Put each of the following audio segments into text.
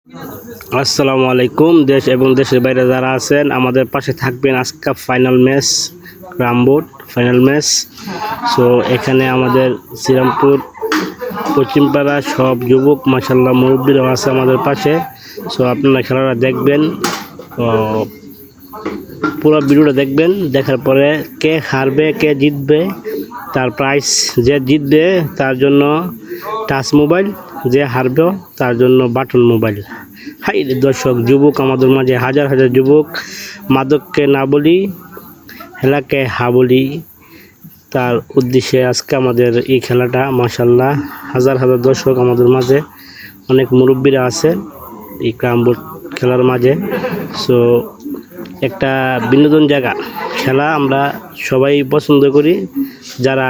আসসালামু আলাইকুম। দেশ এবং দেশের বাইরে যারা আছেন আমাদের পাশে থাকবেন। আজকে ফাইনাল ম্যাচ, রামবোর্ড ফাইনাল ম্যাচ। সো এখানে আমাদের শ্রীরামপুর পশ্চিমপাড়া সব যুবক মাশাআল্লাহ মুরব্বীরাও আছে আমাদের পাশে। সো আপনারা খেলাটা দেখবেন, পুরো ভিডিওটা দেখবেন। দেখার পরে কে হারবে কে জিতবে তার প্রাইস, যে জিতবে তার জন্য টাচ মোবাইল, যে হারবে তার জন্য বাটন মোবাইল। হাই দর্শক, যুবক আমাদের মাঝে হাজার হাজার যুবক। মাদককে না বলি, খেলাকে হা বলি, তার উদ্দেশ্যে আজকে আমাদের এই খেলাটা। মাশাআল্লাহ হাজার হাজার দর্শক আমাদের মাঝে, অনেক মুরব্বীরা আছে এই ক্যারামবোর্ড খেলার মাঝে। সো একটা বিনোদন জায়গা, খেলা আমরা সবাই পছন্দ করি। যারা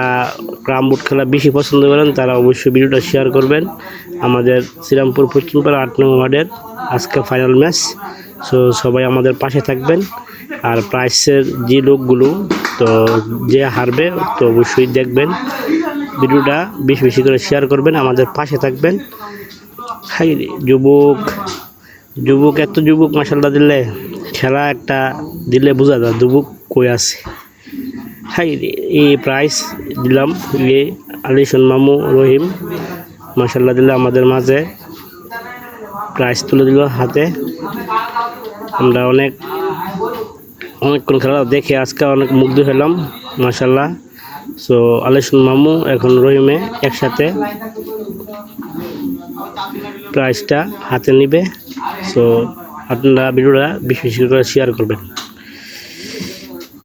ক্যারামবোর্ড খেলা বেশি পছন্দ করেন তারা অবশ্যই ভিডিওটা শেয়ার করবেন। আমাদের শ্রীরামপুর পশ্চিমপাড়া 8 নং ওয়ার্ডের আজকে ফাইনাল ম্যাচ। সো সবাই আমাদের পাশে থাকবেন। আর প্রাইসের যে লোকগুলো, তো যে হারবে তো অবশ্যই দেখবেন ভিডিওটা, বেশি বেশি করে শেয়ার করবেন, আমাদের পাশে থাকবেন। হাই যুবক, যুবক এত যুবক মাশাআল্লাহ দিলে, খেলা একটা দিলে বোঝা যায় যুবক কই আছে। হাই এই প্রাইস দিলাম আলিশন মামু রহিম মাশাআল্লাহ দিলে আমাদের মাঝে প্রাইস তুলে দিল হাতে। আমরা অনেকক্ষণ খেলা দেখে আজকে অনেক মুগ্ধ হলাম মাশাআল্লাহ। সো আলিশন মামু এখন রহিমে একসাথে প্রাইসটা হাতে নিবে। সো আপনারা ভিডিওটা বেশি বেশি করে শেয়ার করবেন।